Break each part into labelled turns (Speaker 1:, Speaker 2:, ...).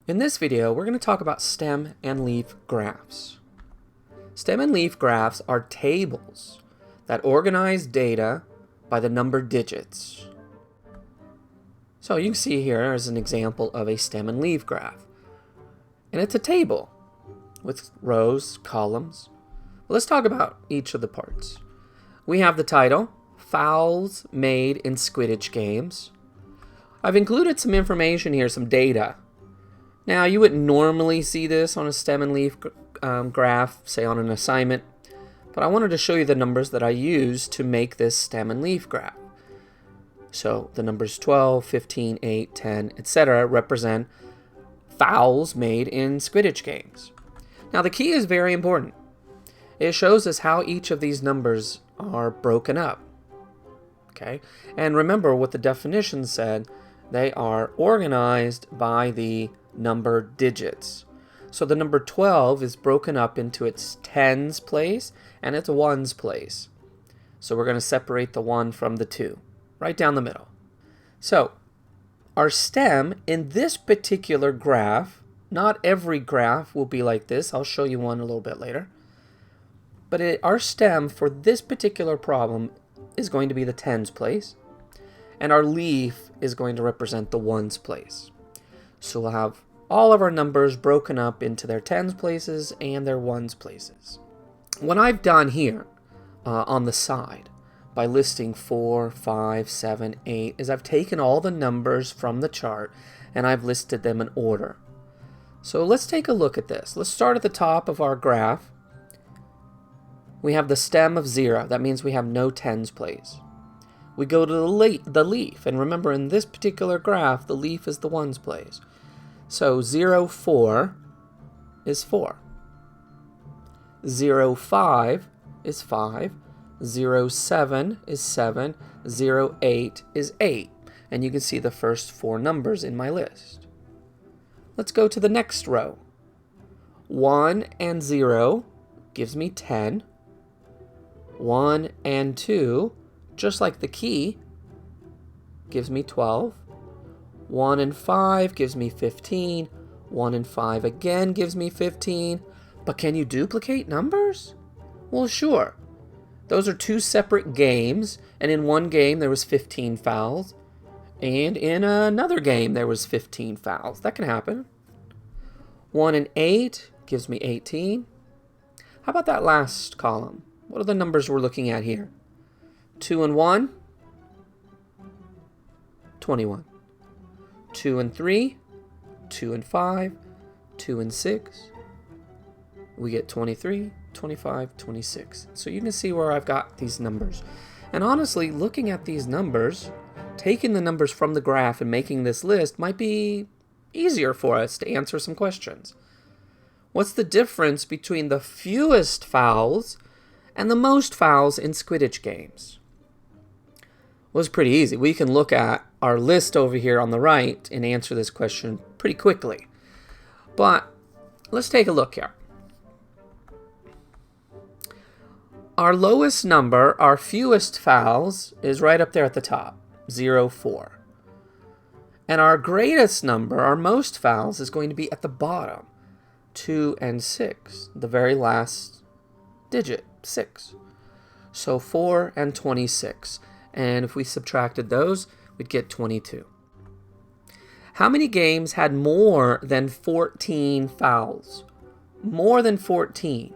Speaker 1: In this video, we're going to talk about stem and leaf graphs. Stem and leaf graphs are tables that organize data by the number digits. So you can see here is an example of a stem and leaf graph. And it's a table with rows, columns. Well, let's talk about each of the parts. We have the title, Fouls Made in Quidditch Games. I've included some information here, some data. Now, you wouldn't normally see this on a stem and leaf graph, say on an assignment, but I wanted to show you the numbers that I used to make this stem and leaf graph. So the numbers 12, 15, 8, 10, etc. represent fouls made in Quidditch games. Now, the key is very important. It shows us how each of these numbers are broken up. Okay? And remember what the definition said, they are organized by the number digits. So the number 12 is broken up into its tens place and its ones place. So we're going to separate the 1 from the 2, right down the middle. So our stem in this particular graph, not every graph will be like this. I'll show you one a little bit later. But our stem for this particular problem is going to be the tens place, and our leaf is going to represent the ones place. So we'll have all of our numbers broken up into their tens places and their ones places. What I've done here on the side by listing 4, 5, 7, 8 is I've taken all the numbers from the chart and I've listed them in order. So let's take a look at this. Let's start at the top of our graph. We have the stem of 0. That means we have no tens place. We go to the leaf, and remember in this particular graph, the leaf is the ones place. So 0, 4 is 4. 0, 5 is 5. 0, 7 is 7. 0, 8 is 8. And you can see the first 4 numbers in my list. Let's go to the next row. 1 and 0 gives me 10. 1 and 2, just like the key, gives me 12. 1 and 5 gives me 15. 1 and 5 again gives me 15. But can you duplicate numbers? Well, sure. Those are 2 separate games, and in one game there was 15 fouls, and in another game there was 15 fouls. That can happen. 1 and 8 gives me 18. How about that last column? What are the numbers we're looking at here? 2 and 1, 21. 2 and 3, 2 and 5, 2 and 6. We get 23, 25, 26. So you can see where I've got these numbers. And honestly, looking at these numbers, taking the numbers from the graph and making this list might be easier for us to answer some questions. What's the difference between the fewest fouls and the most fouls in Quidditch games? Well, it's pretty easy. We can look at our list over here on the right and answer this question pretty quickly. But let's take a look here. Our lowest number, our fewest fouls, is right up there at the top, 0, 4. And our greatest number, our most fouls, is going to be at the bottom, 2 and 6, the very last digit, 6. So 4 and 26. And if we subtracted those, we'd get 22. How many games had more than 14 fouls? More than 14.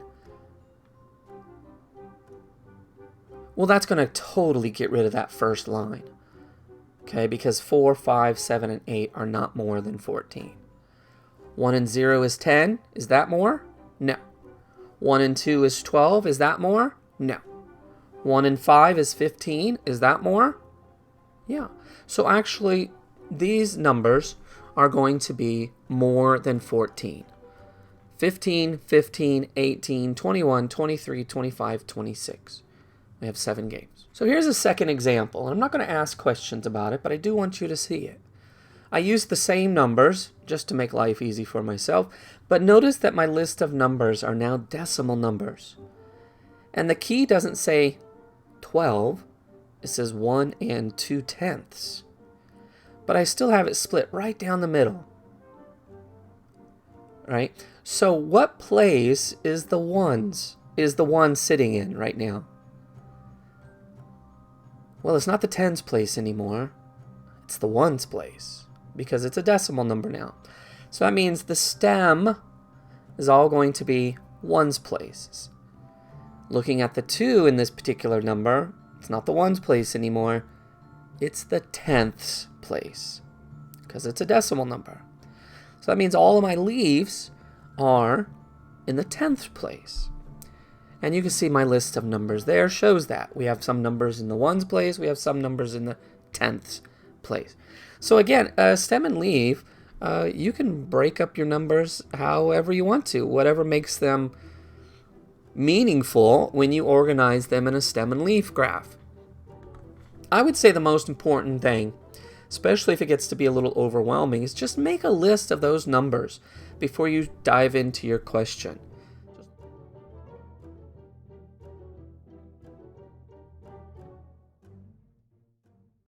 Speaker 1: Well, that's going to totally get rid of that first line. Okay, because 4, 5, 7, and 8 are not more than 14. 1 and 0 is 10. Is that more? No. 1 and 2 is 12. Is that more? No. 1 and 5 is 15. Is that more? Yeah. So actually, these numbers are going to be more than 14. 15, 15, 18, 21, 23, 25, 26. We have 7 games. So here's a second example. And I'm not going to ask questions about it, but I do want you to see it. I used the same numbers just to make life easy for myself, but notice that my list of numbers are now decimal numbers. And the key doesn't say 12, it says 1 and 2/10. But I still have it split right down the middle. right? So what place is the one sitting in right now? Well, it's not the tens place anymore. It's the ones place because it's a decimal number now. So that means the stem is all going to be ones places. Looking at the 2 in this particular number, it's not the ones place anymore. It's the tenths place because it's a decimal number. So that means all of my leaves are in the tenth place. And you can see my list of numbers there shows that. We have some numbers in the ones place, we have some numbers in the tenths place. So again, stem and leaf, you can break up your numbers however you want to, whatever makes them meaningful when you organize them in a stem and leaf graph. I would say the most important thing, especially if it gets to be a little overwhelming, is just make a list of those numbers before you dive into your question.